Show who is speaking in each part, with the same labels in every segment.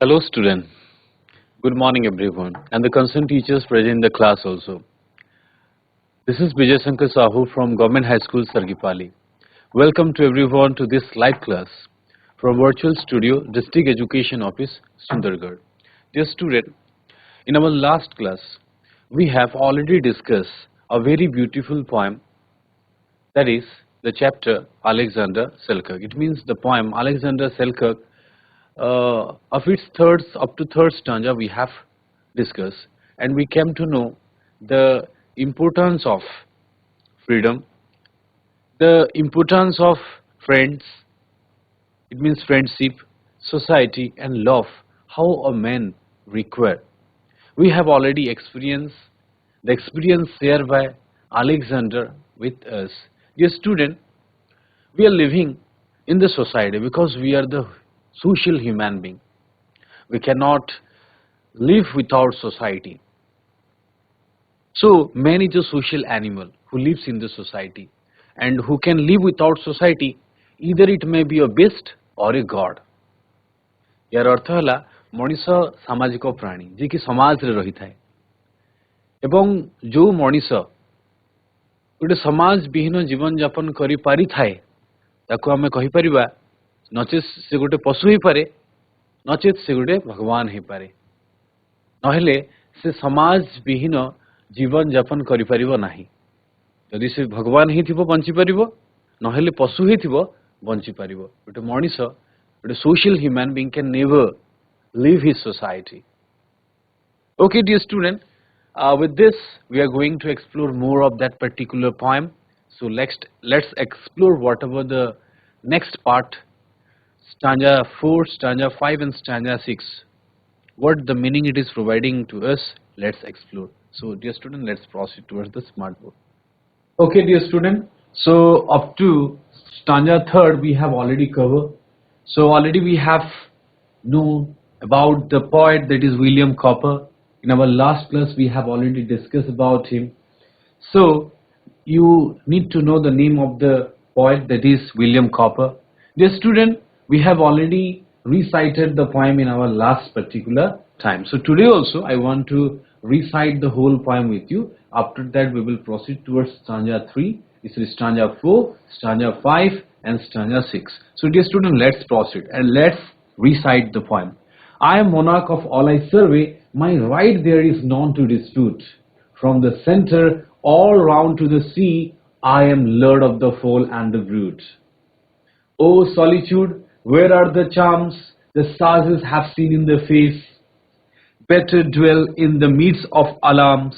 Speaker 1: Hello student, good morning everyone and the concerned teachers present in the class also. This is Bijaya Sankar Sahu from Government High School Sargipali. Welcome to everyone to this live class from Virtual Studio District Education Office Sundargarh. Dear student, in our last class we have already discussed a very beautiful poem, that is the chapter Alexander Selkirk. It means the poem Alexander Selkirk of its third up to third stanza we have discussed, and we came to know the importance of freedom, the importance of friends, it means friendship, society and love, how a man require. We have already experienced the experience shared by Alexander with us. Dear student, we are living in the society because we are the social human being. We cannot live without society. So man is a social animal who lives in the society, and who can live without society. Either it may be a beast or a god. यार अर्थ है मनीष सामाजिक प्राणी जी कि समाज रे रही थाए एवं जो मनीष गोटे समाज विहीन जीवन यापन करि पारि थाए ताको आमे कहि परिबा नचेत से गोटे पशु ही पारे नचेत से गोटे भगवान ही पारे नहेले से समाज विहीन जीवन यापन करि परिबो नाही यदि से भगवान ही थिबो बंची परिबो नहेले पशु ही थिबो बंची परिबो गोटे मनीष गोटे social human being can never live his society. Okay, dear student, with this we are going to explore more of that particular poem. So let's explore whatever the next part, stanza 4, stanza 5 and stanza 6. What the meaning it is providing to us, let's explore. So dear student, let's proceed towards the smart board. Okay, dear student, so up to stanza 3rd we have already covered. So already we have known about the poet, that is William Cowper. In our last class we have already discussed about him. So you need to know the name of the poet, that is William Cowper. Dear student, we have already recited the poem in our last particular time. So today also I want to recite the whole poem with you. After that we will proceed towards stanza 3. This is stanza 4, stanza 5 and stanza 6. So dear student, let's proceed and let's recite the poem. I am monarch of all I survey, my right there is none to dispute. From the center all round to the sea, I am lord of the fowl and the brute. O solitude, where are the charms the sages have seen in the face? Better dwell in the midst of alarms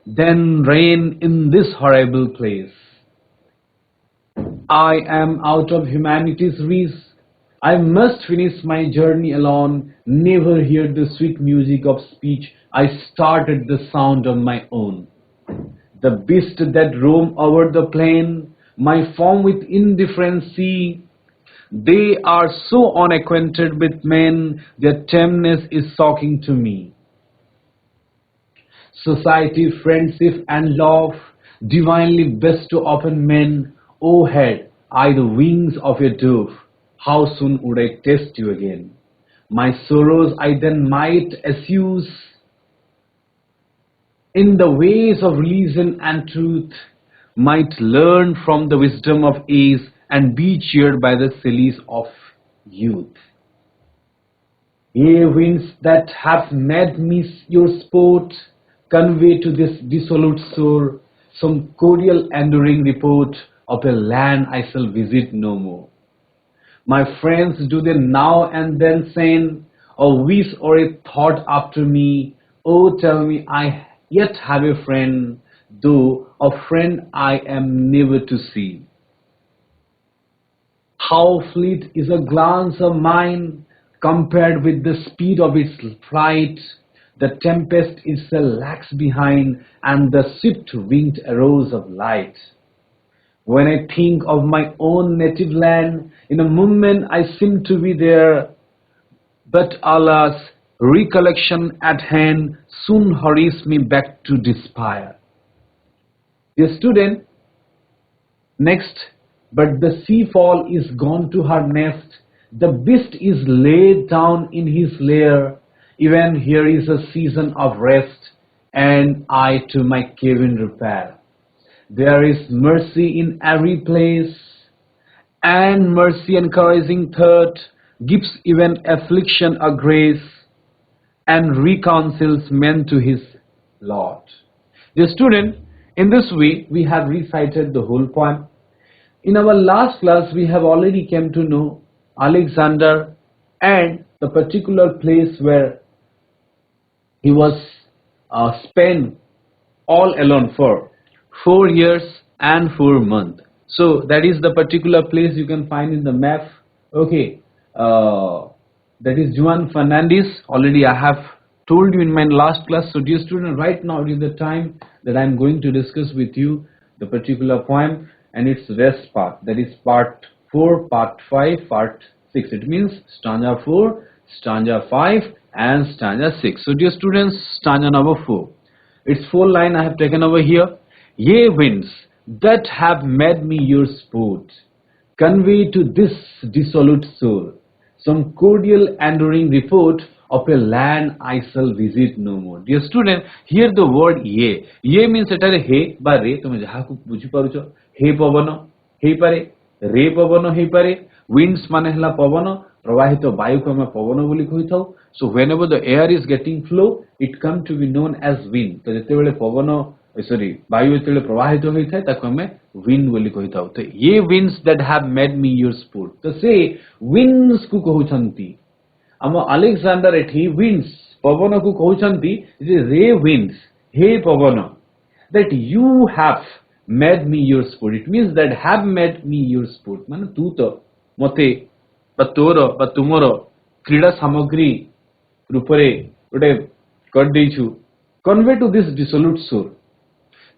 Speaker 1: than reign in this horrible place. I am out of humanity's reach. I must finish my journey alone, never hear the sweet music of speech. I started the sound on my own. The beasts that roam over the plain, my form with indifference see. They are so unacquainted with men, their tameness is shocking to me. Society, friendship and love, divinely bestow upon men. O head, I the wings of a dove. How soon would I taste you again? My sorrows I then might assuage in the ways of reason and truth, might learn from the wisdom of age and be cheered by the sallies of youth. Ye winds that have made me your sport, convey to this dissolute shore some cordial enduring report of a land I shall visit no more. My friends, do they now and then send a wish or a thought after me? Oh, tell me I yet have a friend, though a friend I am never to see. How fleet is a glance of mine compared with the speed of its flight. The tempest itself lags behind, and the swift-winged arrows of light. When I think of my own native land, in a moment I seem to be there. But alas, recollection at hand soon hurries me back to despair. Dear student, next, but the sea fowl is gone to her nest, The beast is laid down in his lair. Even here is a season of rest, and I to my cabin repair. There is mercy in every place, and mercy encouraging thought gives even affliction a grace, and reconciles man to his Lord. Dear student, in this way we have recited the whole poem. In our last class we have already came to know Alexander and the particular place where he was spent all alone for 4 years and 4 months. So that is the particular place you can find in the map. Okay, that is Juan Fernandez. Already I have told you in my last class. So dear student, right now it is the time that I am going to discuss with you the particular poem and its rest part. That is part 4, part 5, part 6. It means stanza 4, stanza 5 and stanza 6. So dear students, stanza number 4. Its 4 line I have taken over here. Ye winds that have made me your sport, convey to this dissolute soul some cordial enduring report of a land I shall visit no more. Dear student, here the word ye. Ye means etare he ba re. Tome jaha ku buझी parucho. He pavano he pare, re pavano he pare. Winds mane hela pavano. Pravahito bayu ko ame pavano boli kahithau. So whenever the air is getting flow, it come to be known as wind. To jetebele pavano bayu jetebele pravahito hoithae taku ame wind boli kahithau. To ye winds that have made me your sport. To say winds ku kahuchanti. Ama Alexander ethi winds pavana ku kahuchanti, it is re winds, he pavana, that you have made me your sport. It means that have made me your sport. Mane tu to mate ba toro ba tumoro krida samagri rupare gote kar deichu. Convey to this dissolute soul.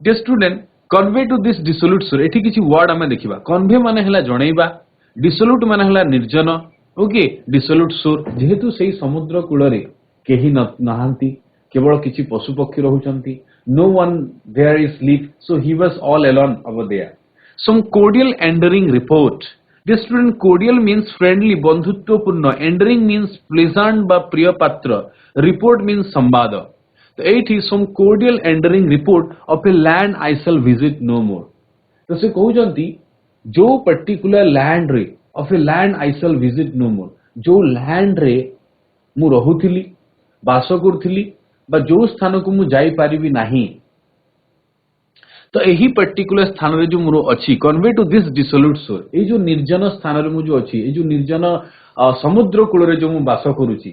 Speaker 1: Dear student, convey to this dissolute soul. Ethi kichi word ame dekhiba. Convey mane hela janeiba, dissolute mane hela nirjana. Okay, dissolute soul. जेहेतु सेही समुद्र कूଳରେ केही नाहांती, केवल किछि पशु पक्षी रहुचंती. No one there is live, so he was all alone over there. Some cordial enduring report. This student, cordial means friendly, bandhutvapurna. Enduring means pleasant ba priya patra. Report means sambada. The eighth is some cordial enduring report of a land I shall visit no more. तो से कहउचंती जो particular land रे of a land I shall visit no more. जो land रे मु रहुथिली, बास करथिली बा जो स्थान को मु जाई पारिबी नाही, तो एही पर्टिकुलर स्थान रे जो मोर अछि, कन्वे टू दिस डिसोल्यूट सोल. ए जो निर्जन स्थान रे मु जो अछि, ए जो निर्जन समुद्र कूल रे जो मु बास करूची.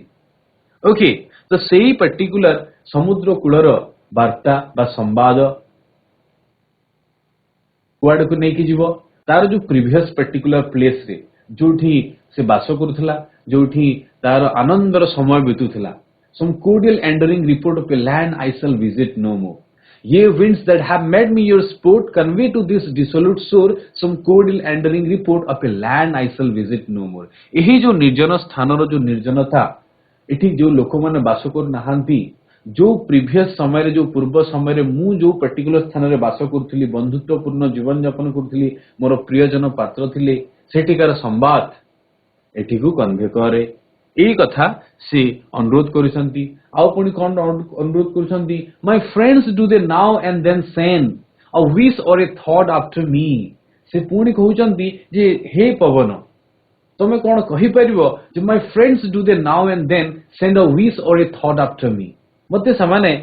Speaker 1: ओके, तो सेही पर्टिकुलर समुद्र कूलर वार्ता बा संवाद कुआड को नेकी जीवो, तार जो प्रीवियस पर्टिकुलर प्लेस रे जोठी से बास करूथला, जोठी तार आनंदर समय बितुथला. Some cordial enduring report of a land I shall visit no more. Ye winds that have made me your sport, convey to this dissolute shore some cordial enduring report of a land I shall visit no more. एही जो निर्जन स्थानर जो निर्जनता, एठी जो लोक माने बास कर नाहांती, जो प्रीवियस समय रे जो पूर्व समय रे मु जो पर्टिकुलर स्थान रे बास करथिली, बंधुत्वपूर्ण जीवन यापन करथिली, मोर प्रियजन पात्र थिले, सेठिकार संवाद एठी को कन्वे करे. एई कथा से अनुरोध करिसंती. आउ पुनी कोन अनुरोध करिसंती, my friends do they now and then send a wish or a thought after मी. से पुनी कहउचंती जे हे पवन तमे कोन कहि परिबो जे my friends do they now and then send a wish or a thought after मी. मते समाने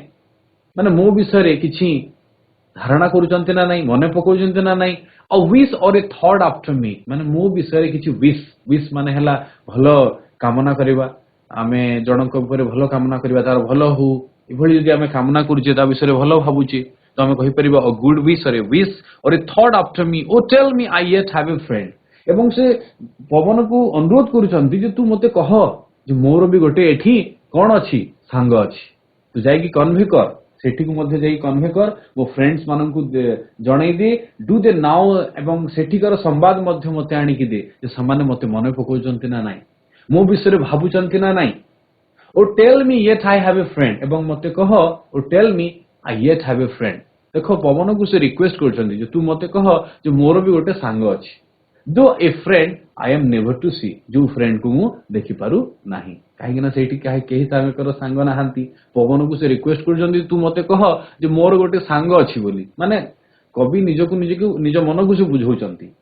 Speaker 1: माने मो विषय रे किछि धारणा करूचंती ना नाही, मने पकोचंती ना नाही. अ wish or a thought after मी माने मो विषय रे किछि विश. विश माने हला भलो कामना करिबा, आमे जनक ऊपर भलो कामना करिबा, तार भलो हो इभଳି जदि आमे कामना करूचे ता विषय रे भलो भाबुचे, तो आमे कहि परिबा a good wish or a wish or a thought after me. Oh tell me I yet have a friend. एवं से पवन को अनुरोध करूचंती जे तू मते कह जे मोर भी गोटे एठी कोन अछि, सांग अछि. तू जाई कि कन्वे कर, सेठी को मध्ये जाई कन्वे कर, वो फ्रेंड्स मानन को जणाई दे. डू दे नाउ एवं सेठिकर संवाद मध्ये मते आनी कि दे जे समान मते मने पकोचंती ना नाही, मो विषय रे भाबुचंती ना नाही. O tell me yet I have a friend. एवं मते कह O tell me I yet have a friend. देखो पवन को से रिक्वेस्ट करछंती जे तू मते कह जे मोर भी गोटे सांग अछि. Though a friend I am never to see जो फ्रेंड को मु देखि पारु नाही काहे ना सेठी काहे केही तामेकर सांग नाहांती पवन को से रिक्वेस्ट कर तू मते कह जे मोर गोटे सांग अछि बोली माने कवि निज मन को से बुझौचंती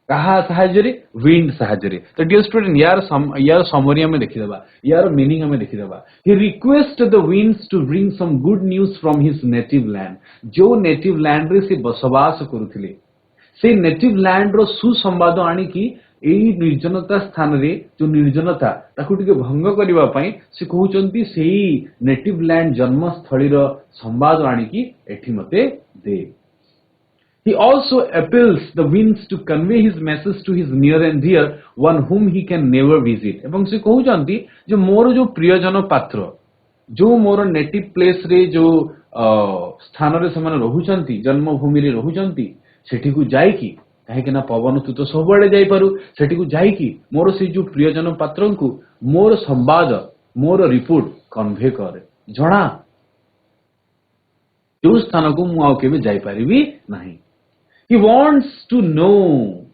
Speaker 1: कहा साहाଯ୍ୟରେ wind साहाଯ୍ୟରେ तो डियर स्टूडेंट यार समरी हमें देखिदबा यार मीनिंग हमें देखिदबा he request the winds to bring some good news from his native land जो नेटिव लैंड रे से बसवास करूथिले से नेटिव लैंड रो सुसंवाद आनी की एई निर्जनता स्थान रे जो निर्जनता ताकू टिके भंग करिवा पई से कहउचंती सेही नेटिव लैंड जन्मस्थली रो संवाद आनी की एठी मते दे He also appeals the winds to convey his message to his near and dear, one whom he can never visit. एवं से कहउचंती जो मोर जो प्रियजन पात्र जो मोर नेटिव प्लेस रे जो स्थान रे समान रहुचंती जन्मभूमि रे रहुचंती सेठी को जाई की काहे कि ना पवन तू तो सब बड़े जाई पारु सेठी को जाई की मोर से जो प्रियजन पात्रन को मोर संवाद मोर रिपोर्ट कन्वे करे जणा जो स्थान को मु आउ केबे जाई परिबी नाही He wants to know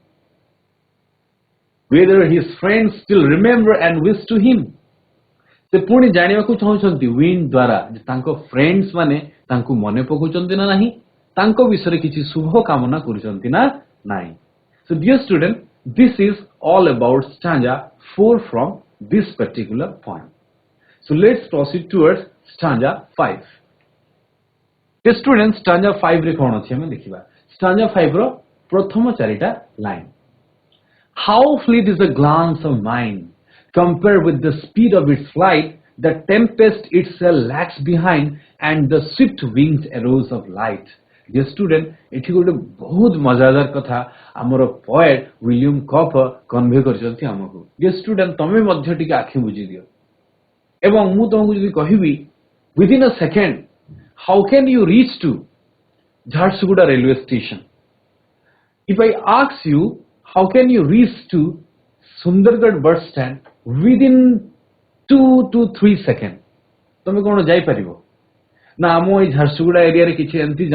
Speaker 1: whether his friends still remember and wish to him. से पुणी जानिबा को चाहउछंती विंड द्वारा जे तांको फ्रेंड्स माने तांको मने पकुचंती ना नाही तांको विषय रे किछि शुभ कामना करूचंती ना नाही So dear student this is all about stanza 4 from this particular poem. So let's proceed towards stanza 5. The students stanza 5 रे कोन अछि हम देखिबा Stanza 5 रो प्रथम चारिटा line How fleet is the glance of mind compared with the speed of its flight the tempest itself lags behind and the swift wings arrows of light Dear student एठी गोटे बहुत मजादार कथा हमर पोएट विलियम कफ convey करछथि हमकु Dear student तमे मध्य टिके आखि बुझि दियो एवं मु तमकु जदि कहिबी within a second how can you reach to Jharsuguda railway station. If I ask you, how can you reach to Sundargarh bus stand within 2 to 3 seconds? तमे कोन जाई परिबो ना आमो ए झारसुगुड़ा एरिया रे किछि एंती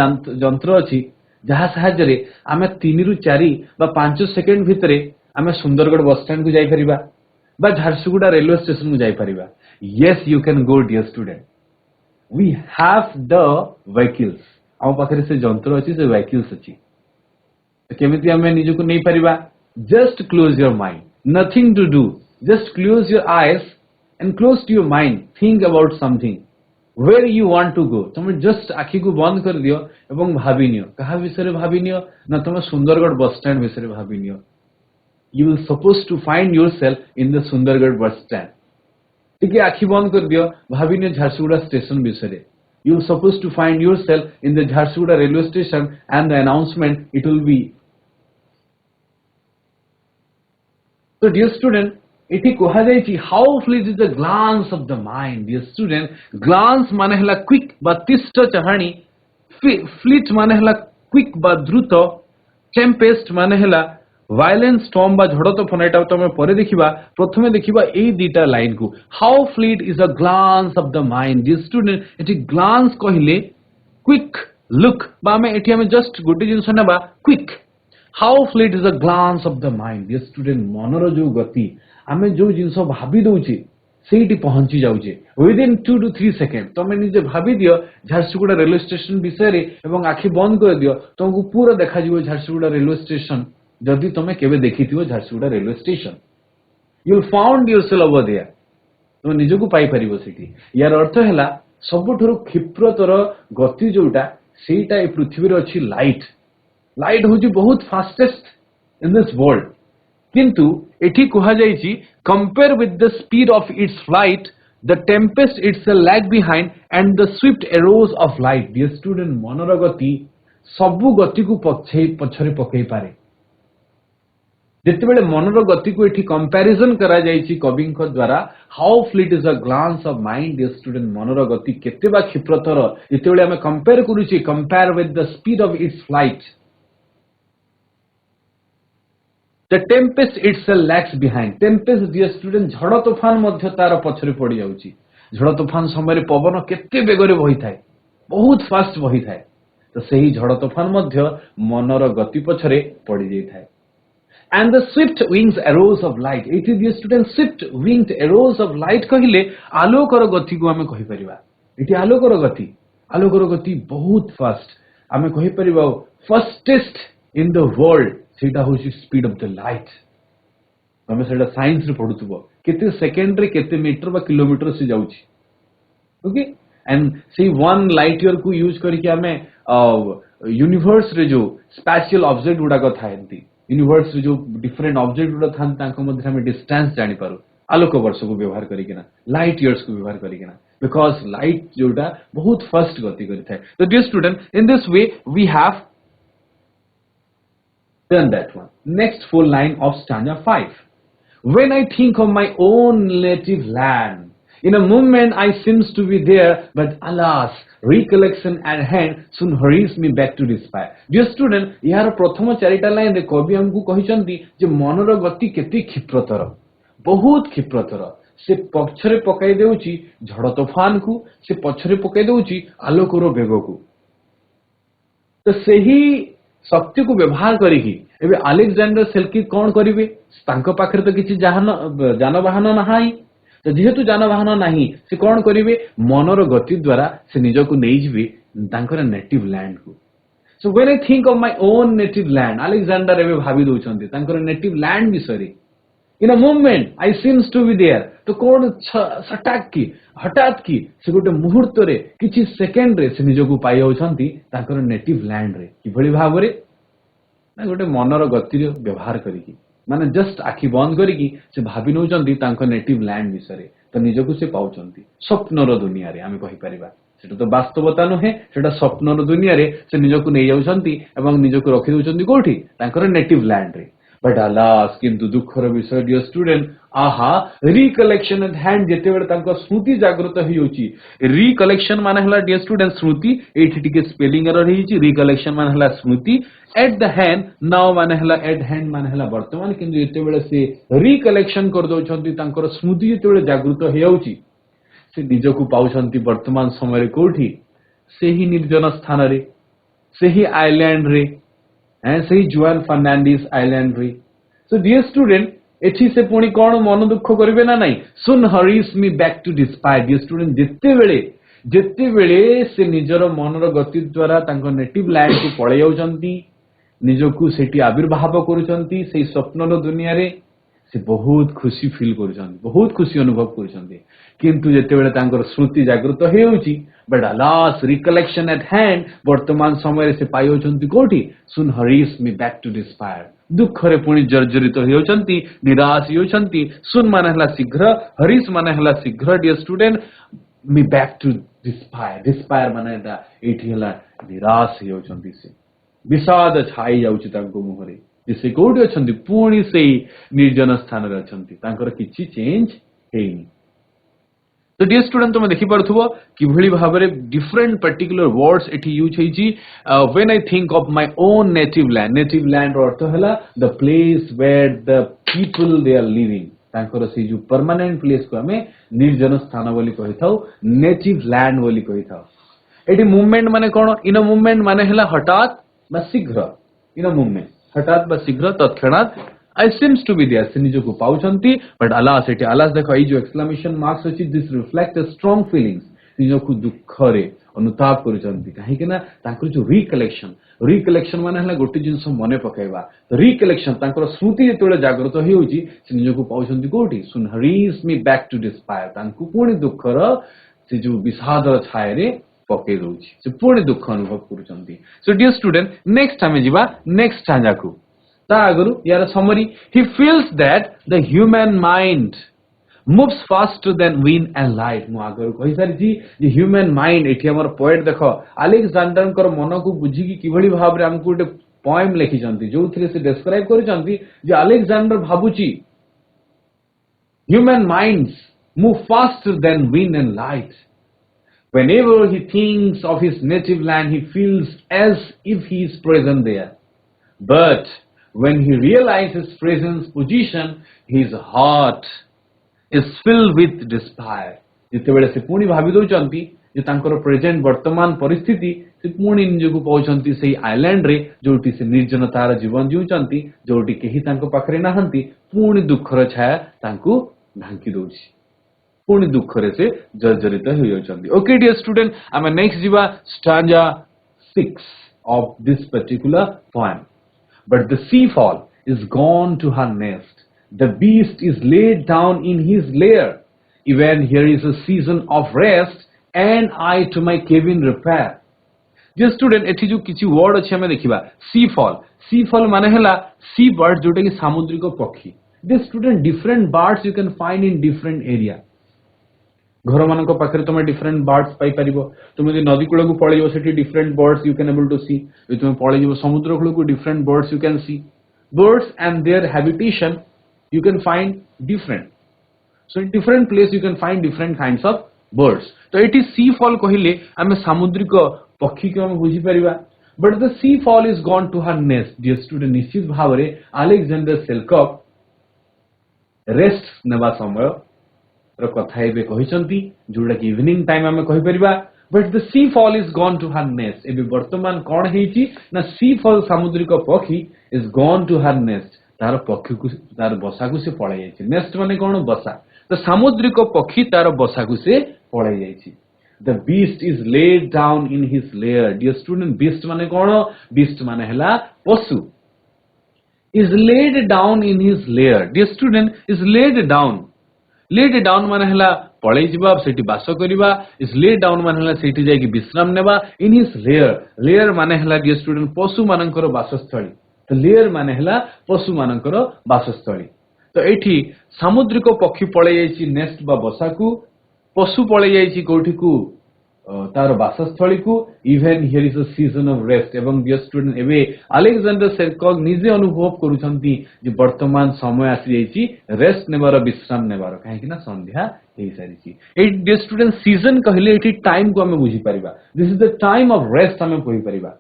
Speaker 1: जंत्र अछि जहा सहाय्य रे आमे 3 रु 4 बा 5 सेकंड भितरे आमे सुंदरगढ़ बस स्टैंड को जाई परिबा बा झारसुगुड़ा रेलवे स्टेशन को जाई परिबा yes you can go dear student we have the vehicles आम पाखरे से जंत्र अछि से व्हीकल्स अछि केमिति हमें निजु को नहीं परिबा just close your mind nothing to do just close your eyes and close to your mind think about something where you want to go तुम जस्ट आखि को बंद कर दियो एवं भाबिनियो कहा विषय रे भाबिनियो ना तुम सुंदरगढ़ बस स्टैंड विषय रे भाबिनियो you will suppose to find yourself in the Sundargarh bus stand ठीक है आखि बंद कर दियो भाबिनियो झारसुगुड़ा स्टेशन विषय रे you are supposed to find yourself in the Jharsuguda railway station and the announcement it will be so dear student इठी कहा जाय छी how fleet is the glance of the mind dear student glance माने हला quick बा तिष्ठ चाहणी fleet माने हला quick बा द्रुत tempest माने हला violent storm बा झड़ तोफान एटा तमे परे देखिबा प्रथमे देखिबा एई दीटा लाइन को how fleet is a glance of the mind dear student eighty glance कहिले quick look बा में एटी हमें जस्ट गोटे जिंस नेबा quick how fleet is a glance of the mind dear student मनर जो गति हमें जो जिंस भाबी दउची सेठी पहुंची जाउचे within 2 to 3 सेकंड तमे निजे भाबी दियो झारसुगुड़ा रेलवे स्टेशन विषय रे एवं आखि बंद कर दियो तुमको पूरा देखा जिवो झारसुगुड़ा रेलवे स्टेशन जदि तमे केबे देखिथियो Jharsuguda railway station you will found yourself over there तमे निजको पाई परिबो सेठी यार अर्थ हैला सबठरो क्षिप्रतर गति जोटा सेटा ए पृथ्वी रे अछि लाइट लाइट होची बहुत फास्टेस्ट इन दिस वर्ल्ड किंतु एठी कहा जाईची compare with the speed of its flight the tempest itself lag behind and the swift arrows of light dear student मनर गति सबु गति को पछरे पकई पारे जेतेबेले मनर गति को एठी कंपैरिजन करा जाईची कविंक द्वारा how fleet is a glance of mind dear student मनर गति केतेबा क्षिप्रतर जेतेबेले हमें कंपेयर करूची compare with the speed of its flight the tempest itself lags behind tempest dear student झड़ तूफान मध्य तार पछरे पड़ी जाउची झड़ तूफान समय पवन केते बेगरे बही थाए बहुत फास्ट बही थाए तो सही झड़ तूफान मध्य मनर गति पछरे पड़ी जाई थाए and the swift wings arrows of light. It is the student swift winged arrows of light कहले आलोकर गति को आमे कहि परिबा. इति आलोकर गति बहुत फास्ट आमे कहि परिबा fastest in the world सेटा होची स्पीड ऑफ द लाइट. आमे सेटा साइंस रे पढुतबो केते सेकेंड रे केते मीटर बा किलोमीटर से जाउची. Okay and see one light year को यूज करके आमे यूनिवर्स रे जो स्पेशल ऑब्जेक्ट गुडा को थायंती यूनिवर्स रे जो डिफरेंट ऑब्जेक्ट गुडा थान तांको मध्ये हम डिस्टेंस जानि पारो आलोक वर्ष को व्यवहार करिकिना लाइट इयर्स को व्यवहार करिकिना बिकॉज लाइट जोटा बहुत फास्ट गति करि थाय. तो dear student in this way we have done that one. Next full line of stanza 5. When I think of my own native land, in a moment I seems to be there, but alas, recollection at hand soon hurries me back to despair. Dear student, यार प्रथम चारिटा line रे कवि हमकु कहिसंती जे मनर गति केते क्षिप्रतर बहुत क्षिप्रतर से पक्षरे पकाई देउची झड़ तूफान को से पछरे पकाई देउची आलोकर बेग को. तो सही शक्ति को व्यवहार करिकी एबे अलेक्जेंडर सेल्किक कोन करिवे तांको पाखरे तो किछि जानवाहन नाही. तो जेहेतु जानवाहन नाही से कोन करिवे मनर गति द्वारा से निजको नै जिवे तांकर नेटिव लैंड को. So when I think of my own native land Alexander एबे भाबी दोछंती तांकर नेटिव लैंड विषय in a moment I seems to be there. तो कोन हठात की से गोटे मुहूर्त रे किछि सेकेंड रे से निजको पाई होछंती तांकर नेटिव लैंड रे किभଳି भाबरे ना गोटे मनर गति रे व्यवहार करिकी माने जस्ट आखि बंद करिकी से भाबी नउचंती तांकर नेटिव लैंड विषय तो निजको से पाउचंती स्वप्नर दुनिया रे आमे कहि परिबा. सेटा तो वास्तवता नुहे सेटा स्वप्नर दुनिया रे से निजको नै जाउचंती एवं निजको रखि दोचंती कोठी तांकर नेटिव लैंड रे. बट अलास किंतु दुखर विषय डियर स्टूडेंट आहा रिकलेक्शन एट हैंड जेते बेले तांको स्मृति जागृत होई होची. रिकलेक्शन माने हला डियर स्टूडेंट स्मृति एठी टिके स्पेलिंग एरर हिची. रिकलेक्शन माने हला स्मृति एट द हैंड नाउ माने हला एट हैंड माने हला वर्तमान किंतु जेते बेले से रिकलेक्शन कर दोछंती तांकर स्मृति जेते बेले जागृत होई होची से निजको पाउछंती वर्तमान समय रे कोठी सेही निर्जन स्थान रे सेही आइलैंड रे and say Juan Fernandez Island रे. So dear student एठी से पुणी कोन मन दुख करिवे ना नाही soon hurries me back to despair. Dear student जेते बेले से निजर मनर गति द्वारा तांको नेटिव लैंड को पळे जाउचंती निजको सेठी आविर्भाव करूचंती सेही स्वप्नर दुनिया रे से बहुत खुशी फील करूचंती बहुत खुशी अनुभव करूचंती किंतु जेते बेले तांकर स्मृति जागृत हेउची but alas recollection at hand वर्तमान समय से पाई होचंती कोठी सुन हरीस मी बैक टू डिस्पायर. दुख रे पुणी जर्जरित हेउचंती निराश हेउचंती. सुन माने हला शीघ्र हरीस माने हला शीघ्र dear student me back to despair माने दा एठी हला निराश हेउचंती से विषाद छाई जाउची तांको मुहरे जे कोठी अछंती पुणी से निर्जन स्थान रे अछंती तांकर किछि चेंज हेइनी. तो डियर स्टूडेंट तुम देखि परथुबो किभଳି भाबरे डिफरेंट पर्टिकुलर वर्ड्स एठी यूज हेची. When I think of my own native land अर्थ हला the place where the people they are living तांकर से जो परमानेंट प्लेस को हमें निर्जन स्थान बोली कहि थाउ नेटिव लैंड बोली कहि थाउ. एठी मूवमेंट माने कोन इन अ मूवमेंट माने हला हठात बा शीघ्र इन अ मूवमेंट हठात बा शीघ्र तत्क्षणात I seems to be there से निजको पाउचंती बट अलास एठी अलास देखो ई जो एक्सक्लेमेशन मार्क्स अछि this reflect a strong feelings निजको दुख रे अनुताप करूचंती काहे कि ना तांकर जो रिकलेक्शन माने हला गोटे जिंस मने पकाइबा. तो रिकलेक्शन तांकर स्मृति जेतोले जागृत होई होची से निजको पाउचंती कोठी सुन हरीस मी बैक टू डिस्पायर तांको पुणी दुखर से जो विषादर छाया रे पकई दोची से पुणी दुख अनुभव करूचंती. सो डियर स्टूडेंट नेक्स्ट हमें जिबा नेक्स्ट स्टांजा को तागरु यार summary. He feels that the human mind moves faster than wind and light. मु आगरु कहि सारी जी जे ह्यूमन माइंड एठी हमर पोएट देखो अलेक्जेंडर कर मन को बुझी कि किभଳି भाव रे हमकु एक पोएम लिखि जंती जोथरे से डिस्क्राइब करि जंती जे अलेक्जेंडर भाबुची human minds move faster than wind and light. Whenever he thinks of his native land, he feels as if he is present there. But when he realizes his presence position, his heart is filled with despair. जिते बेले से पुणी भाबी दोचंती जे तांकर present वर्तमान परिस्थिति से पुणी निजको पाउछंती सेही आइलैंड रे जोटी से निर्जनतार जीवन जीउचंती जोटी केही तांको पाखरे नाहंती पुणी दुखर छाया तांको ढांकी दउछि पुणी दुखरे से जर्जरित हो जाउछंती ओके डियर स्टूडेंट आमे नेक्स्ट जीवा stanza 6 of this particular poem. But the sea fowl is gone to her nest. The beast is laid down in his lair. Even here is a season of rest, and I to my cabin repair. Dear student, एठी जो किछि word अछि हमें देखिबा सी fall माने हला सी bird जोटा कि सामुद्रिक पक्षी. Dear student, different birds you can find in different area. घर मान पाखे तुम डिफरेंट बर्ड्स पाई परिबो तुम यदि नदी कूल को पळेइबो सेठी different birds you can able to see यदि तुम पळेइबो समुद्र कूल को different birds you can see birds and their habitation you can find different so in different place you can find different kinds of birds तो एटी sea fowl कहिले आमे सामुद्रिक पक्षी के हम बुझी परिबा but the sea fowl is gone to her nest dear student निश्चित भाव रे अलेक्जेंडर सेल्कर्क रेस्ट नेबा समय कथा एबे कहिसंती जोडा कि इवनिंग टाइम आमे कहि परिबा but the sea fowl is gone to her nest एबे वर्तमान कोन हेची ना सी फॉल सामुद्रिक पक्षी is gone to her nest तार पक्षी को तार बसा को से पळाई जायछि नेस्ट माने कोन बसा तो सामुद्रिक पक्षी तार बसा को से पळाई जायछि the beast is laid down in his lair dear student beast माने कोन बीस्ट माने हला पशु is laid down in his lair dear student is laid down माने हला पळै जिबा सेठी बास करिबा इज लेड डाउन माने हला सेठी जाय कि विश्राम नेबा इन हिज लेयर माने हला डियर स्टूडेंट पशु मानकर वासस्थली तो लेयर माने हला पशु मानकर वासस्थली तो एठी सामुद्रिक पक्षी पळै जायछि नेस्ट बा बसाकू पशु पळै जायछि कोठी को तार वासस्थली को even here is a season of rest एवं डियर स्टूडेंट एबे अलेक्जेंडर सेल्कर्क निजे अनुभव करूछंती जे वर्तमान समय आसी जायछि रेस्ट नेबार विश्राम नेबार काहे कि ना संध्या हेई सारिछि ए डियर स्टूडेंट सीजन कहले एठी टाइम को हमें बुझी परिबा this is the time of rest हमें कहि परिबा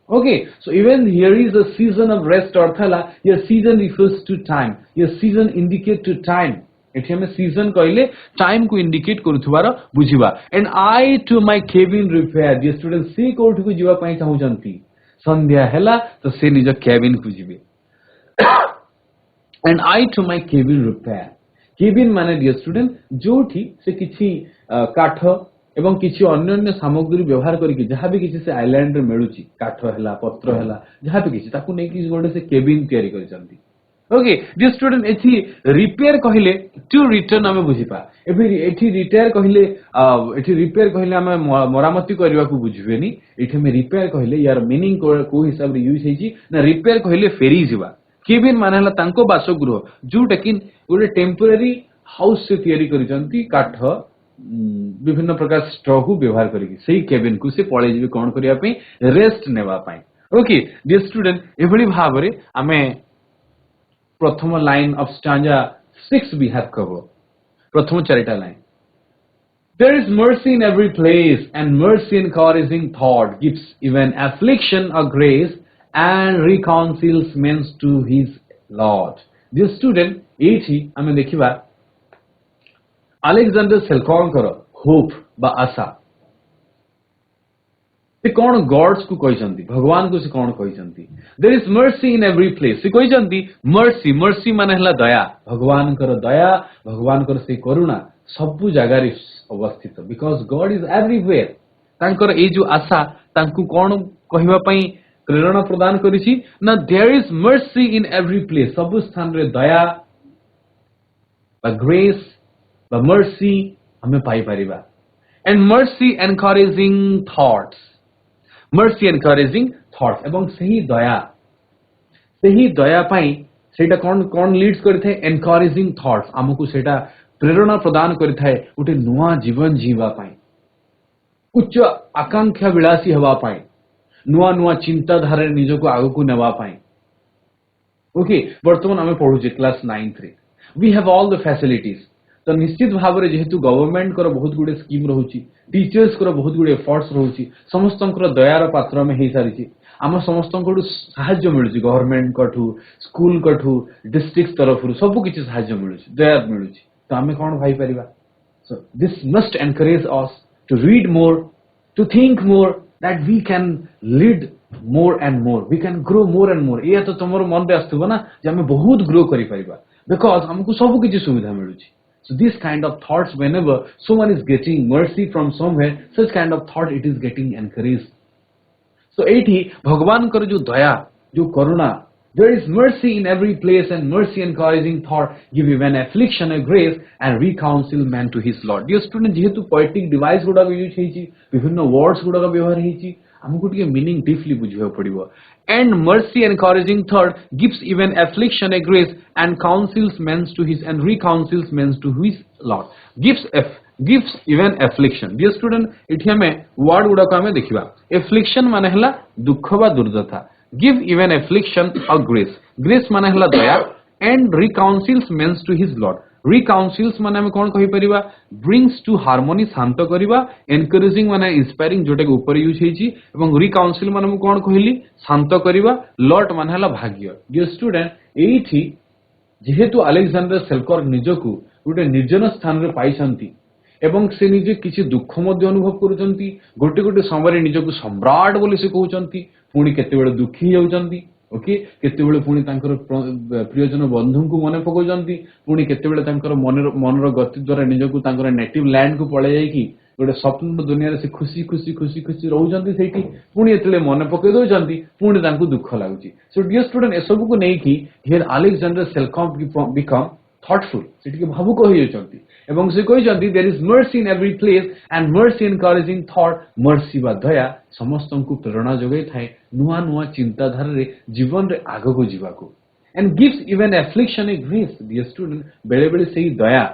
Speaker 1: okay so even here is a season of rest अर्थला ये सीजन रिफर्स टू टाइम ये सीजन इंडिकेट टू टाइम एठी हमें सीजन कहले टाइम को इंडिकेट करूथबार बुझिबा and I to my cabin repair dear student सी कोठ को जीवा पई चाहउचंती संध्या हेला तो से निज केबिन को जीवे and I to my cabin repair cabin माने डियर स्टूडेंट जोठी से किछि काठ एवं किछि अन्य सामग्री व्यवहार करके जहाँ भी किछि से आइलैंड रे मिलुची काठ हेला पत्र हेला जहाँ भी किछि ताकू नै कि गोटे से केबिन तयारी करिसंती ओके डियर स्टूडेंट एथि रिपेयर कहले टू रिटर्न हमें बुझिपा एथि रिपेयर कहले हमें मरामती करबा को बुझबेनी एथि में रिपेयर कहले यार मीनिंग को हिसाब रे यूज हेची ना रिपेयर कहले फेरी जिबा केबिन माने हला तांको बासगृह जोटा कि गोटे टेम्पररी हाउस से तयारी करिसंती काठ विभिन्न प्रकार स्ट्रॉ को व्यवहार करके सही केबिन को से पळे जिबे कोन करिया पे रेस्ट नेबा पाए ओके डियर स्टूडेंट एभली भाव रे हमें प्रथम line of stanza 6 we have cover प्रथम चारिटा line there is mercy in every place and mercy encouraging thought gives even affliction a grace and reconciles men to his lord dear student एठी हमें देखिबा अलेक्जेंडर सेल्कर्क होप बा आशा से कौन God's को कहिसंती भगवान को से कौन कहिसंती there is mercy in every place से कहिसंती मर्सी माने हला दया भगवान कर से करुणा सब जगह रे अवस्थित बिकॉज़ गॉड इज एवरीवेयर तांकर ए जो आशा तांकु कौन कहिबा पई प्रेरणा प्रदान करिछि ना there is mercy in every place सब स्थान रे दया बा ग्रेस बा मर्सी हमें पाई परिबा एंड मर्सी एनकरेजिंग थॉट्स एवं सही दया पाई सेटा कौन लीड्स करथे एनकरेजिंग थॉट्स हमकु सेटा प्रेरणा प्रदान करथाय उटे नुआ जीवन जीवा पाई उच्च आकांक्षा विलासी हवा पाई नुआ चिंता धारे निज को आगु को नेवा पाई ओके वर्तमान हमें पढुचे क्लास 9 रे we have all the facilities तो निश्चित भाव में जेहेतु गवर्नमेंट कर बहुत गुडे स्कीम रहुची टीचर्स कर बहुत गुडे एफर्ट्स रहुची समस्तंकर दयार पात्र में हे सारिची आम समस्तंकटू सहाय्य मिलुची गवर्नमेंट कठू स्कूल कठू डिस्ट्रिक्ट तरफ सब किछि सहाय्य मिलुची दया मिलुची तो आमे कोन भाई परिबा so this must encourage us to read more, to think more, that we can lead more and more, we can grow more and more. ये तो तुम्हारे मन पे आस्तुबा ना जे हमें बहुत grow करी परिबा because हमको सब किसी सुविधा मिलुची. So this kind of thoughts, whenever someone is getting mercy from somewhere, such kind of thought it is getting encouraged. So एठी भगवान कर जो दया, जो करुणा, there is mercy in every place, and mercy encouraging thought give even affliction a grace and reconcile man to his Lord. Dear student, जेहेतु poetic device गुड़ा use हेची, विभिन्न words गुड़ा व्यवहार हेची, हमको टिके meaning deeply बुझियो पड़िबो. And mercy encouraging thought gives even affliction a grace and counsels men to his and reconciles men to his Lord. Gives even affliction. Dear student, एठी हमें word गुड़ा को हमें देखिबा. Affliction माने हला दुख बा दुर्दशा. Give even affliction a grace. Grace माने हला दया and reconciles men to his Lord. Reconciles माने हमें कौन कहि परिबा? Brings to harmony, शांत करिबा. Encouraging माने inspiring, जोटे के ऊपर यूज हेची. एवं reconcile माने हम कौन कहिली? शांत करिबा. Lot माने हला भाग्य. Dear student, एठी जेहेतु अलेक्जेंडर सेल्कर्क निजकु गोटे निर्जन स्थान रे पाइछंती एवं से निजे किछि दुख मध्य अनुभव करूचंती. गोटे गोटे समय निजकु सम्राट बोली से कहउचंती. पुणी केतेबेले दुखी जाउचंती. ओके, केतेबेले पुणी तांकर प्रियजन बंधु को मने पकोचंती. पुणी केतेबेले तांकर मनर गति द्वारा निजकु तांकर नेटिव लैंड को पळे जाई कि गोटे स्वप्न दुनिया रे से खुशी खुशी खुशी खुशी रहउचंती. सेठी पुणी एतले मने पके दोचंती. पुणी तांको दुख लागुची. सो डियर स्टूडेंट, ए सब को नै कि here Alexander Selkirk become thoughtful. सेठी के भावुक होई जाउचंती. एवं से कहि जंती there is mercy in every place and mercy encouraging thought, mercy बा दया समस्तन को प्रेरणा जोगाई थाए नुआ नुआ चिंता धारा रे जीवन रे आगो को जीवाको. And gives even affliction a grace. Dear student, बेले बेले सेही दया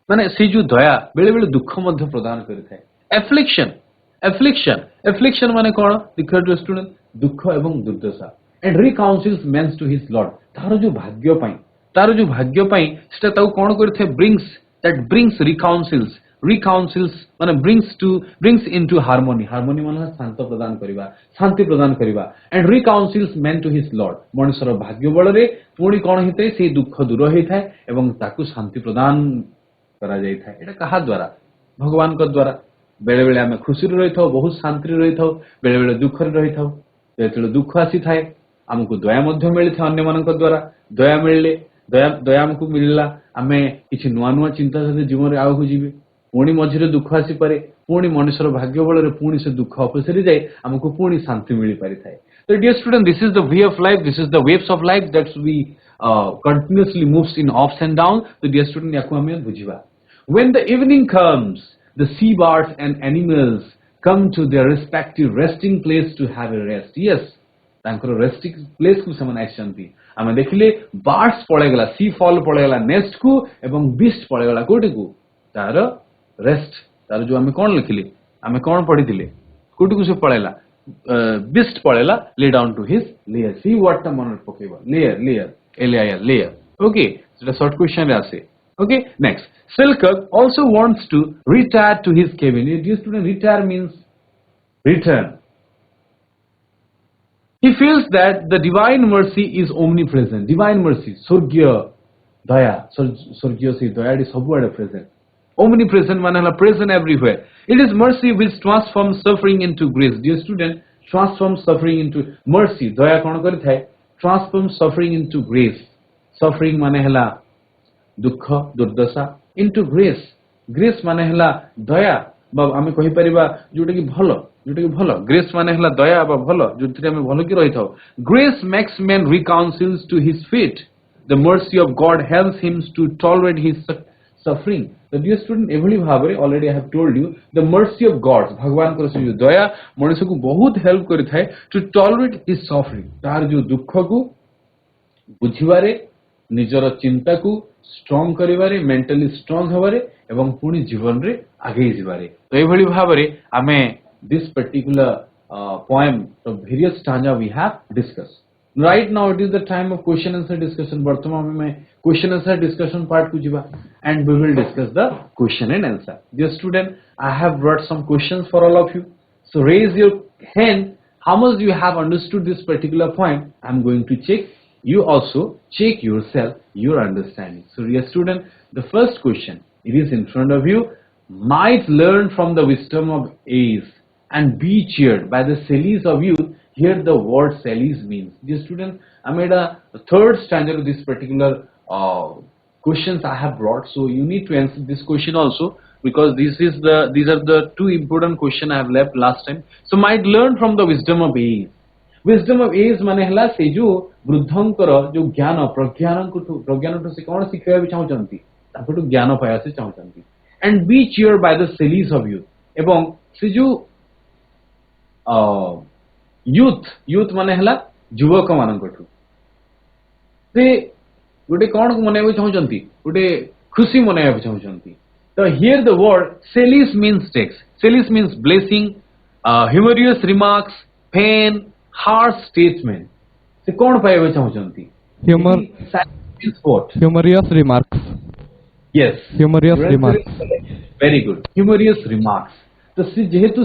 Speaker 1: माने से जो दया बेले बेले दुख मध्य प्रदान करि थाए. affliction माने कोन? देखियो स्टूडेंट, दुख एवं दुर्दशा. And reconciles men to his Lord. तारो जो भाग्य पाई सेटा ताऊ कोन करथे? brings reconciles माने brings into harmony माने शांति प्रदान करिबा. And reconciles men to his Lord. मनुष्यर भाग्य बळ रे पुणी कोन हेते? से दुख दूर हेथाय एवं ताकू शांति प्रदान करा जाय थाय. एटा कहा द्वारा? भगवान को द्वारा. बेले बेले हमें खुशी रही थाओ, बहुत शांति रही थाओ, बेले बेले दुख रही थाओ. जेतेले दुख आसी थाए हमको दया मध्य मिली था अन्य मानक द्वारा. दया मिलले दया हमको मिलला आमे किछि नुआ नुआ चिंता सहित जीवन रे आगु जीवे. पुणी मझिरे दुख आसी पारे, पुणी मनुष्यर भाग्य बळ रे पुणी से दुख अपसरी जाय हमको पुणी शांति मिली पारि थाए. So dear student, this is the way of life, this is the waves of life that we continuously moves in ups and downs. So dear student, याको हमें बुझिबा. When the evening comes, the seabirds and animals come to their respective resting place to have a rest. Yes, तांकर resting place को समान आइसंती. आमे देखिले birds पळे गला, सी fall पळे गला नेस्ट को एवं बीस्ट पळे गला कोठी को तार रेस्ट. तार जो आमे कोन लिखिले, आमे कोन पढिथिले, कोठी को से पळेला बीस्ट पळेला lay down to his lair. See what the मन पकेबा lair. Okay, so short question आसे. Okay, next, Selkirk also wants to retire to his cabin. Dear student, retire means return. He feels that the divine mercy is omnipresent. Divine mercy, Surgya, Daya, Surgya se Daya is everywhere present. Omnipresent manala present everywhere. It is mercy which transforms suffering into grace. Dear student, transforms suffering into mercy. Daya कौन करी थाए? Transforms suffering into grace. Suffering माने हला दुख दुर्दशा into grace. Grace माने हला दया. बा आमे कहि परिबा जोटा कि भलो. ग्रेस माने हला दया बा भलो जोथि हमें भलो कि रही थाओ. Grace makes man reconciles to his fate. The mercy of God helps him to tolerate his suffering. The dear student, एभली भाबरे already I have told you, the mercy of God, भगवान को जो दया मनुष्य को बहुत हेल्प करि थाए to tolerate his suffering. तार जो दुख को बुझिबारे, निजर चिंता को स्ट्रांग करिबारे, मेंटली स्ट्रांग हबारे एवं पुणी जीवन रे आगे जिबारे. तो एभली भाबरे आमे this particular poem of various stanza we have discussed. Right now it is the time of question answer discussion. Bartama mein question answer discussion part ku jiba and we will discuss the question and answer. Dear student, I have brought some questions for all of you. So raise your hand how much you have understood this particular poem. I am going to check. You also check yourself your understanding. So dear student, the first question, it is in front of you. might learn from the wisdom of age and be cheered by the sallies of youth. Here the word sallies means. Dear students, I made a third stanza of this particular questions I have brought. So you need to answer this question also, because these are the two important questions I have left last time. So might learn from the wisdom of age. Wisdom of age माने हला से जो वृद्धंकर जो ज्ञान प्रज्ञान से कौन शिखा भी चाहूचंती तापटु ज्ञान पाया से चाहूचंती and be cheered by the sallies of youth एवं से जो youth माने हला युवक मानकठु से गोटे कौन को मनाइबो चाहूचंती गोटे खुशी मनाइबो चाहूचंती तो here the word sallies means text. Sallies means blessing, humorous remarks, pain, harsh statement. से कौन पाइबो चाहूचंती
Speaker 2: humorous remarks.
Speaker 1: Yes,
Speaker 2: Humorous remarks.
Speaker 1: Very good. Humorous remarks. तो से जेहेतु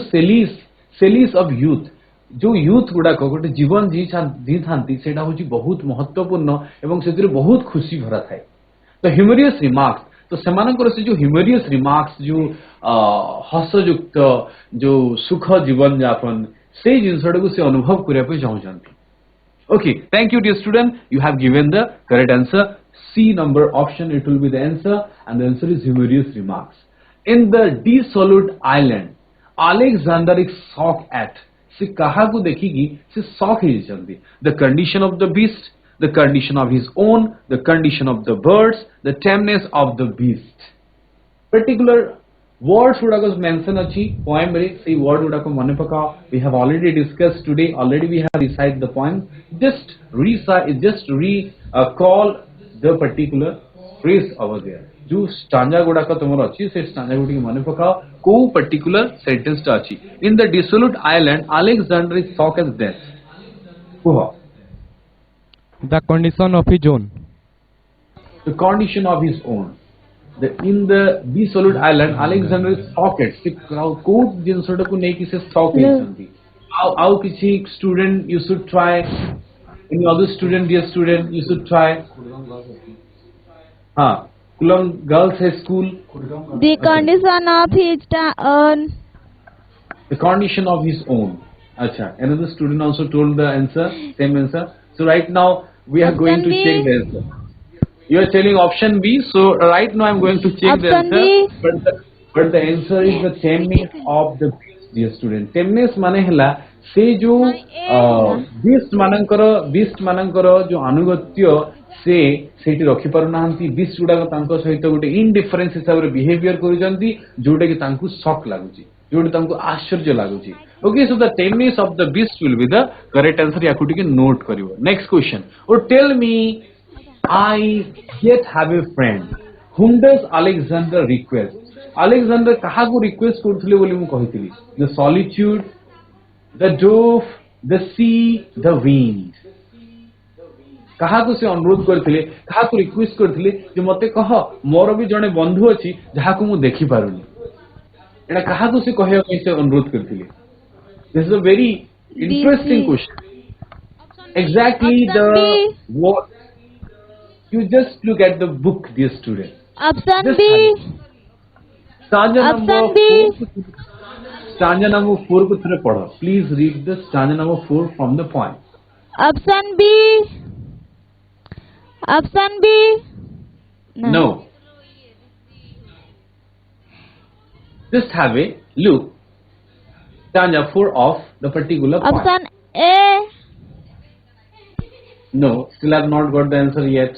Speaker 1: sallies of youth जो यूथ गुड़ाक गोटे जीवन जी थांती सेटा होची बहुत महत्वपूर्ण एवं सेतिर बहुत खुशी भरा थाए तो ह्यूमरियस रिमार्क्स तो सेमानकर से जो ह्यूमरियस रिमार्क्स जो हसयुक्त जो सुख जीवन यापन से जिनसडा को से अनुभव करिया पे चाहउचंती okay thank you dear student you have given the correct answer C number option it will be the answer and the answer is humorous remarks in the desolate island Alexander is shocked at से कहा को देखिगी से shock ही जल्दी the condition of the beast the condition of his own the condition of the birds the tameness of the beast particular words गुड़ाक mention अच्छी poem रे से word गुड़ाक मने पकाओ we have already discussed today already we have recite the poem just recall the particular phrase over there जो stanza गुड़ाक तुमर अच्छी से stanza Gudi मने पकाओ को पर्टिकुलर सेंटेंस टा अच्छी in the dissolute island Alexander is shock at death
Speaker 2: The condition of his own.
Speaker 1: The condition of his own in the desolate island Alexander is shocked से को जिनसोटा को नहीं किसे शॉक है जल्दी आओ किसी student you should try any other student dear student you should try हाँ Kulam Girls High School.
Speaker 3: The condition of his own.
Speaker 1: The condition of his own. Acha. Another student also told the answer, same answer. So right now we are
Speaker 3: Option
Speaker 1: going to
Speaker 3: B.
Speaker 1: check the answer. You are telling option B. So right now I am going to check the
Speaker 3: Option
Speaker 1: answer. But the answer is the tameness of the beast, dear student. Tameness माने हला से जो beast मानकर जो अनुगत्य से सेठी रखि पारु नाहंती beast गुडा तांको सहित गोटे इनडिफरेंस हिसाब रे बिहेवियर करि जंती जोटे कि तांको शॉक लागुची जोटे तांको आश्चर्य लागुची okay so the tameness of the beast will be the correct answer याकु टिके नोट करिवो next question or tell me I yet have a friend whom does Alexander request Alexander कहा को रिक्वेस्ट करथले बोली मु कहितली the solitude the dove the sea the wind कहा को से अनुरोध करथिले कहा को रिक्वेस्ट करथिले जे मते कह मोर भी जने बंधु अछि जहा को मु देखि पारुनी एटा कहा को से कहया के से अनुरोध करथिले this is a very interesting question exactly the what you just look at the book dear student
Speaker 3: Option B.
Speaker 1: stanza number 4 को थोड़ा पढ़ो please read the stanza number 4 from the poem
Speaker 3: Option B. Option B.
Speaker 1: No. Just have a look. Stanza 4 of the particular poem.
Speaker 3: Option A.
Speaker 1: No, still have not got the answer yet.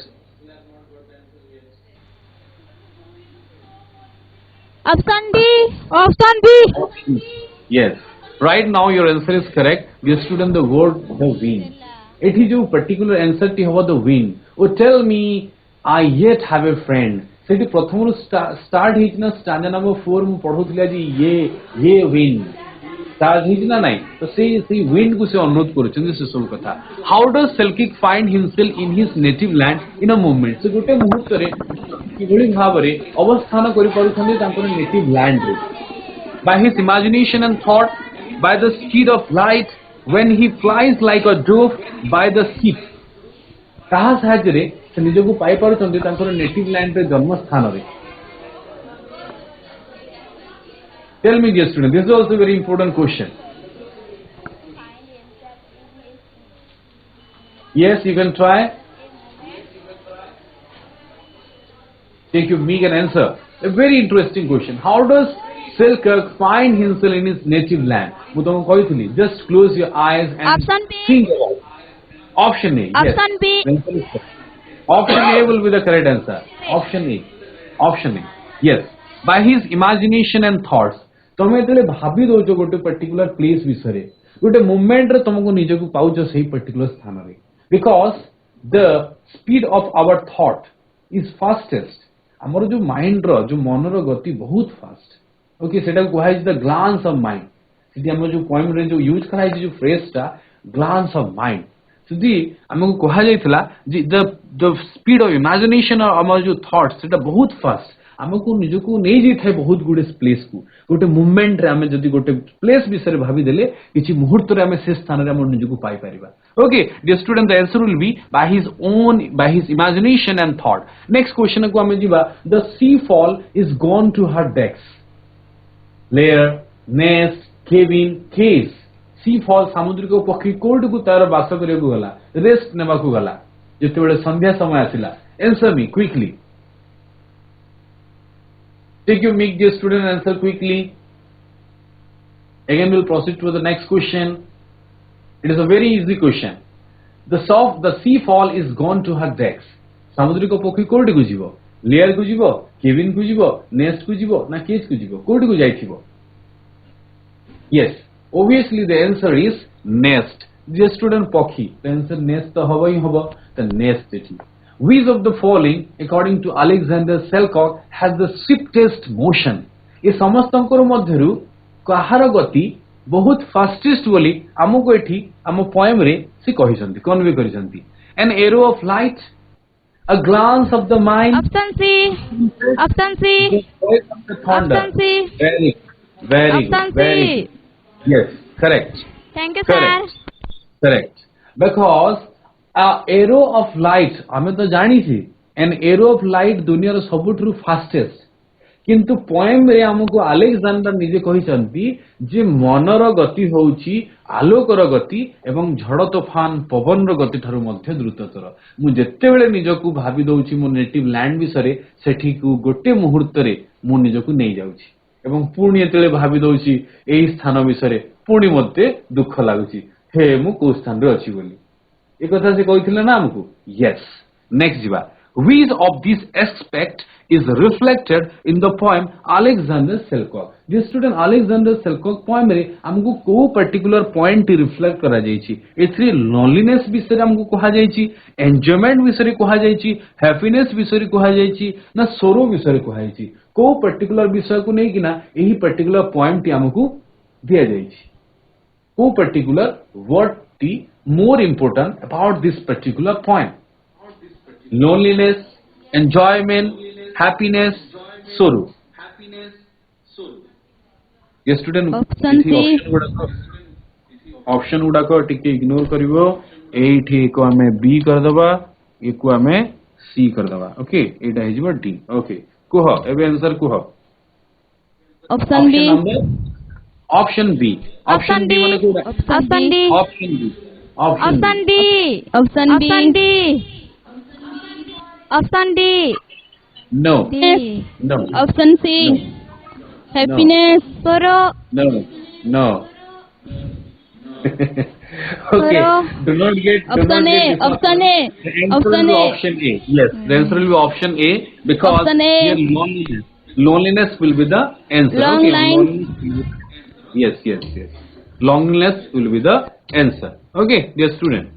Speaker 3: Option D. Option B.
Speaker 1: Yes. Right now your answer is correct. Dear student, the word the wind. It is your particular answer to have the wind. Oh, tell me, I yet have a friend. सेठी प्रथम start हिजना stanza number 4 मु पढौथिला जी ये wind start हिजना नाही तो से wind को से अनुरोध करूछन से सब कथा how does Selkirk find himself in his native land in a moment से गोटे मुहूर्त रे किभଳି भाबरे अवस्थान करि परुछन तांकर नेटिव लैंड रे by his imagination and thought by the speed of light when he flies like a dove by the ship कहा साहाଯ୍य रे से निजको पाई पारुछन्ते तांकर नेटिव लैंड रे जन्म स्थान रे Tell me, dear student, this is also a very important question. Yes, you can try. Take your meek and answer. A very interesting question. How does Selkirk find himself in his native land? Just close your eyes and
Speaker 3: Option B.
Speaker 1: think about it. Option A. Yes.
Speaker 3: Option B.
Speaker 1: The answer is correct. Option A will be the correct answer. Option A. Option A. Yes. By his imagination and thoughts. ତମେ ଯେତେବେଳେ ଭାବି ଦଉଛ ଗୋଟେ particular place ବିଷୟରେ ଗୋଟେ moment ରେ ତମକୁ ନିଜକୁ ପାଉଛ ସେଇ particular ସ୍ଥାନରେ because the speed of our thought is fastest. ଆମର ଯୋଉ ମାଇଣ୍ଡ ର ଯୋଉ ମନର ଗତି ବହୁତ ଫାଷ୍ଟ ଓକେ ସେଟାକୁ କୁହାଯାଇଛି ଦ ଗ୍ଲାନ୍ସ ଅଫ ମାଇଣ୍ଡ ସେଠି ଆମର ଯୋଉ ପଏମ ରେ ଯୋଉ ୟୁଜ କରାଯାଇଛି ଯୋଉ ଫ୍ରେଜ ଟା ଗ୍ଲାନ୍ସ ଅଫ ମାଇଣ୍ଡ ଯଦି ଆମକୁ କୁହାଯାଇଥିଲା ଯେ ଦ ସ୍ପିଡ ଅଫ ଇମାଜିନେସନ ଆମର ଯୋଉ ଥଟ୍ସ ସେଟା ବହୁତ ଫାଷ୍ଟ ଆମକୁ ନିଜକୁ ନେଇଯାଇଥାଏ ବହୁତ ଗୁଡେ ପ୍ଲେସ କୁ ଗୋଟେ ମୁଭମେଣ୍ଟ ରେ ଆମେ ଯଦି ଗୋଟେ ପ୍ଲେସ ବିଷୟରେ ଭାବିଦେଲେ କିଛି ମୁହୂର୍ତ୍ତରେ ଆମେ ସେ ସ୍ଥାନରେ ଆମ ନିଜକୁ ପାଇପାରିବା okay dear student the answer will be by his imagination and thought next question को हमें जीवा the sea fall is gone to her decks lair nest cabin case sea fall सामुद्रिक पक्षी कोड को तार बास करिया को गला रेस्ट नेबा को गला जते बेले संध्या समय आसिला answer me quickly take your mic dear student answer quickly again we'll proceed to the next question. It is a very easy question. The sea fall is gone to her decks. सामुद्रिक पक्षी code को जीवो layer को जीवो cabin को जीवो nest को जीवो ना केज को जीवो कोड को जाइथिबो yes obviously the answer is nest dear student पक्षी the answer nest तो हवा ही हवा the nest इति which of the following according to Alexander Selkirk has the swiftest motion ये समस्तंकर मध्यरु काहार गति बहुत फास्टेस्ट बोली आमको एठी आम पोएम रे से कहिसंती convey करिसंती an arrow of light a glance of the mind
Speaker 3: Option C. Option C.
Speaker 1: the voice of the thunder
Speaker 3: Option C.
Speaker 1: very
Speaker 3: Option C.
Speaker 1: yes correct
Speaker 3: Thank you, sir.
Speaker 1: correct because a arrow of light हमें तो जानी थी an arrow of light दुनिया रो सबुठु fastest किंतु poem रे हमको Alexander निजे कहिसंती जे मनर गति होउची आलोकर गति एवं झड़ तोफान पवन रो गति थारु मध्य द्रुततर मु जत्ते बेले निजको भाबी दउची मो नेटिव लैंड विषय सेठी को गोटे मुहूर्त रे मु निजको नै जाउची एवं पुणी एतेले भाबी दउची एई स्थान विषय पुणी मते दुख लागुची हे मु को स्थान रे अछि बोली ए कथा से कहिथिले ना हमको यस नेक्स्ट जीवा which of these aspect is reflected in the poem Alexander Selkirk this student Alexander Selkirk poem रे हमको को particular point reflect करा जायछि एथि loneliness विषय हमको कहा जायछि enjoyment विषय कहा जायछि happiness विषय कहा जायछि ना sorrow विषय कहा जायछि को particular विषय को नै किना एही particular point टी हमको दिया जायछि को particular word T more important about this particular poem loneliness enjoyment happiness sorrow yes student
Speaker 3: Option C.
Speaker 1: Option गुडा को टिके इग्नोर करिवो एठी को हमें बी कर दबा ए को हमें सी कर दबा ओके एटा हे जिवो डी ओके कुह एबे आंसर कुह
Speaker 3: Option B.
Speaker 1: Option B option D माने को
Speaker 3: Option D.
Speaker 1: Option D
Speaker 3: Option D. Option B. Option D.
Speaker 1: no
Speaker 3: D.
Speaker 1: no
Speaker 3: Option C. Happiness. Sorrow.
Speaker 1: no okay do not get
Speaker 3: Option A. Option A. Option A.
Speaker 1: option A yes the answer will be option A because
Speaker 3: Option A.
Speaker 1: here loneliness will be the answer
Speaker 3: Long
Speaker 1: okay
Speaker 3: line.
Speaker 1: yes loneliness will be the answer okay dear student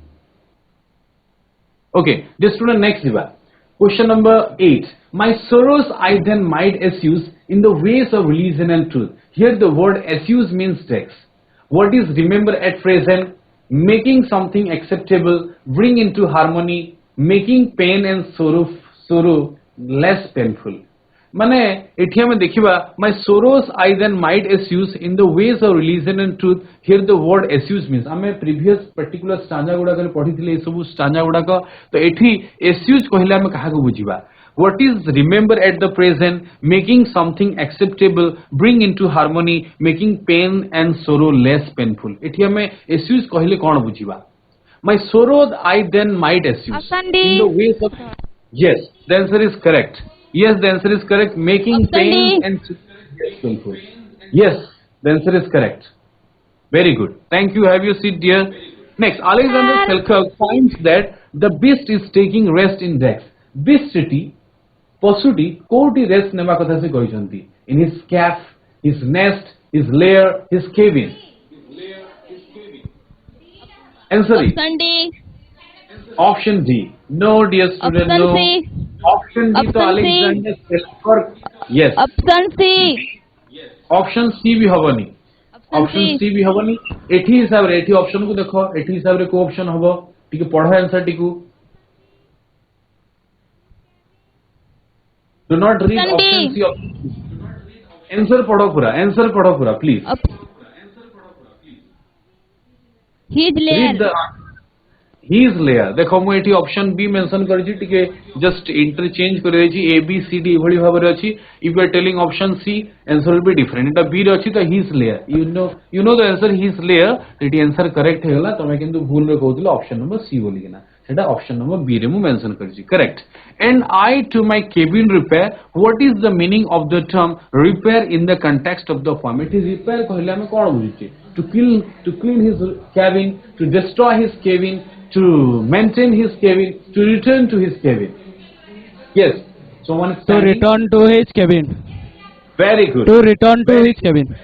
Speaker 1: okay dear student next diva question number 8 my sorrows I then might assume in the ways of religion and truth here the word assume means text what is remember at present making something acceptable bring into harmony making pain and sorrow less painful माने एठी हम देखिबा my sorrows I then might assume in the ways of religion and truth here the word assume means हमें previous particular stanza गुडा करे पढिथिले ए सब stanza गुडा को तो एठी assume कहिला हम कहा को बुझिबा What is remember at the present, making something acceptable, bring into harmony, making pain and sorrow less painful. एठी हमें assume कहले कौन बुझिबा? My sorrow I then might assume
Speaker 3: Option
Speaker 1: in the
Speaker 3: D.
Speaker 1: ways of. Yes, the answer is correct. Yes, the answer is correct. Making
Speaker 3: Option
Speaker 1: pains
Speaker 3: D.
Speaker 1: and yes, painful. Yes, the answer is correct. Very good. Thank you. Have your seat, dear. Next, Alexander
Speaker 3: Sir.
Speaker 1: Selkirk finds that the beast is taking rest in decks. Beast city, पशुटी कोटी rest नेबा कथा से कहिसंती in his calf, his nest, his lair, his cabin. Answer is
Speaker 3: Option D.
Speaker 1: option D. No, dear student,
Speaker 3: Option
Speaker 1: no.
Speaker 3: C.
Speaker 1: Option D to
Speaker 3: Option C.
Speaker 1: Alexander Selkirk. Yes.
Speaker 3: Option C.
Speaker 1: Option C भी हबनी.
Speaker 3: Option
Speaker 1: Option
Speaker 3: C.
Speaker 1: C भी हबनी. एठी हिसाब रे एठी option को देखो एठी हिसाब रे को ऑप्शन हबो टिके पढ़ो answer Tiku. Do not read
Speaker 3: Option D.
Speaker 1: option C. Option. Answer पढ़ो पूरा please.
Speaker 3: His lair.
Speaker 1: Read the his layer. देखो मु एठी ऑप्शन बी मेंशन करछि टिके जस्ट इंटरचेंज कर देछि ए बी सी डी भली भाबरे अछि. If you are telling option C answer will be different. एटा बी रे अछि त his lair. You know the answer his lair. एटी आंसर करेक्ट हेला तमे किंतु भूल रे कहउतिलो ऑप्शन नंबर सी बोली किना. सेटा ऑप्शन नंबर बी रे मु मेंशन करछि. Correct. And I to my cabin repair. What is the meaning of the term repair in the context of the form? It is repair कहले हम कोन बुझिछि? To clean his cabin, to destroy his cabin, to maintain his cabin, to return to his cabin. Yes. Someone is
Speaker 2: To
Speaker 1: standing.
Speaker 2: return to his cabin.
Speaker 1: Very good.
Speaker 2: To return to his cabin.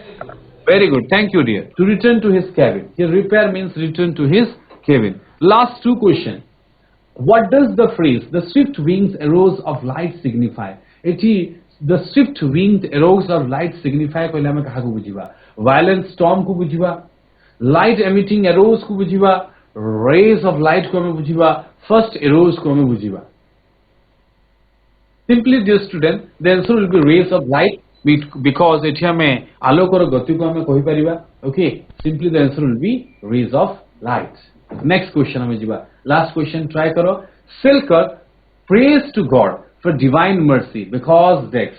Speaker 1: Very good. Thank you, dear. To return to his cabin. Here, repair means return to his cabin. Last two questions. What does the phrase "the swift wings arrows of light" signify? The swift winged arrows of light signify कहले हमें कहा को बुझिबा? Violent storm को बुझिबा, light emitting arrows को बुझिबा, rays of light को हमें बुझिबा, first arrows को हमें बुझिबा. Simply, dear student, the answer will be rays of light because एठी हमें आलोकर गति को हमें कहि परिबा. Okay, simply the answer will be rays of light. Next question हमें जिबा. Last question try करो. Selkirk prays to God for divine mercy because Dex.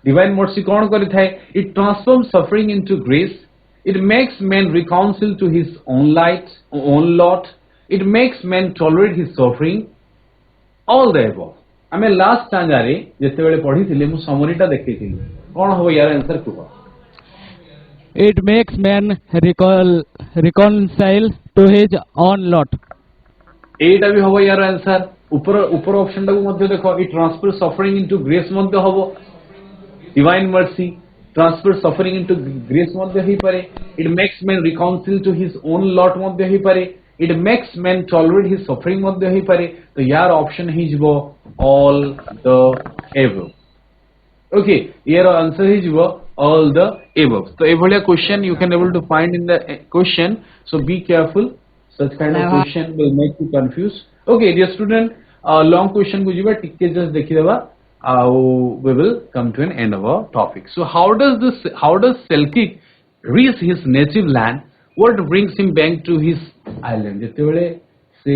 Speaker 1: Divine mercy कौन करी थाए? It transforms suffering into grace. It makes man reconcile to his own lot. It makes man tolerate his suffering. All the above. आमे last टांगारे जेते बेले पढ़ी थिले मु समरीटा देखैथिली. कोन हो यार answer Kuh?
Speaker 2: It makes man reconcile to his own lot.
Speaker 1: एटा भी हो यार आंसर. ऊपर ऑप्शन टाको मध्ये देखो. It transfers suffering into grace मध्ये होबो. Divine mercy transfers suffering into grace मध्ये ही पारे. It makes man reconcile to his own lot मध्ये ही पारे. It makes man tolerate his suffering मध्ये ही पारे. तो यार ऑप्शन ही जिवो all the above. Okay, here answer ही जिवो all the above. तो एभलिया question you can able to find in the question. So be careful. Such kind of question will make you confused. Okay, dear student, long question को जिवो टिके just देखि देबा. We will come to an end of our topic. So how does Selkirk reach his native land? What brings him back to his island? जेतेबेले से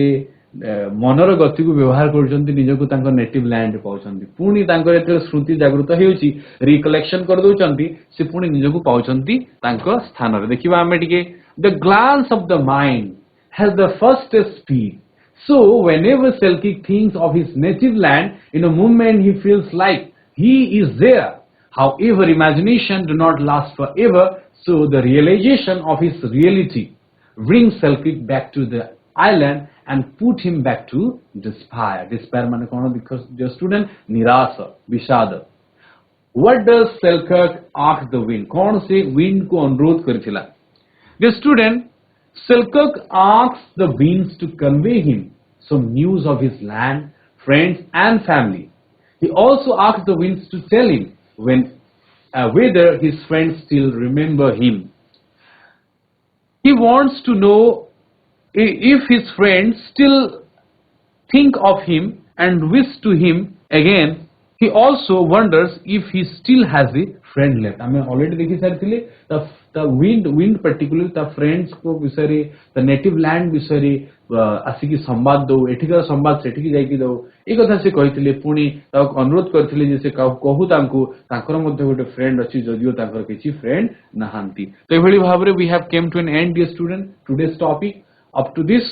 Speaker 1: मनर गति को व्यवहार करछन्ती निजको तांको नेटिव लैंड पाउछन्ती. पुणी तांको एते स्मृति जागृत हेउची रिकलेक्शन कर दोचन्ती. से पुणी निजको पाउछन्ती तांको स्थान रे. देखिबा हमें टिके. The glance of the mind has the fastest speed. So whenever Selkirk thinks of his native land, in a moment he feels like he is there. However, imagination do not last forever, so the realization of his reality brings Selkirk back to the island and put him back to despair. Despair माने कौन? Because the student निराशा, विषाद. What does Selkirk ask the wind? कौन से wind को अनुरोध करथिला? The student Selkirk asks the winds to convey him some news of his land, friends and family. He also asks the winds to tell him whether his friends still remember him. He wants to know if his friends still think of him and wish to him again. He also wonders if he still has a friend left. I mean already देखी सारी the wind particularly the friends को विषय the native land विषय आसिकी संवाद दो एठिका संवाद सेठिकी जाइकी दो एक कथा से कहिथिले पुणी ताक अनुरोध करथिले जे से कहू तांकू तांकर मध्ये गोटे फ्रेंड अछि जदियो तांकर किछि फ्रेंड नहांती तो एभली भाबरे we have came to an end dear student today's topic up to this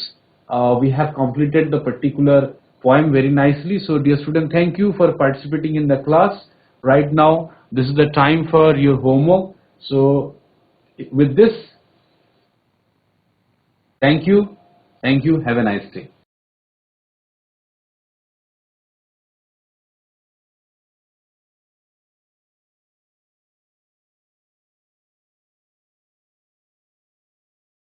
Speaker 1: we have completed the particular poem very nicely. So dear student, thank you for participating in the class. Right now this is the time for your homework. So with this, thank you, have a nice day.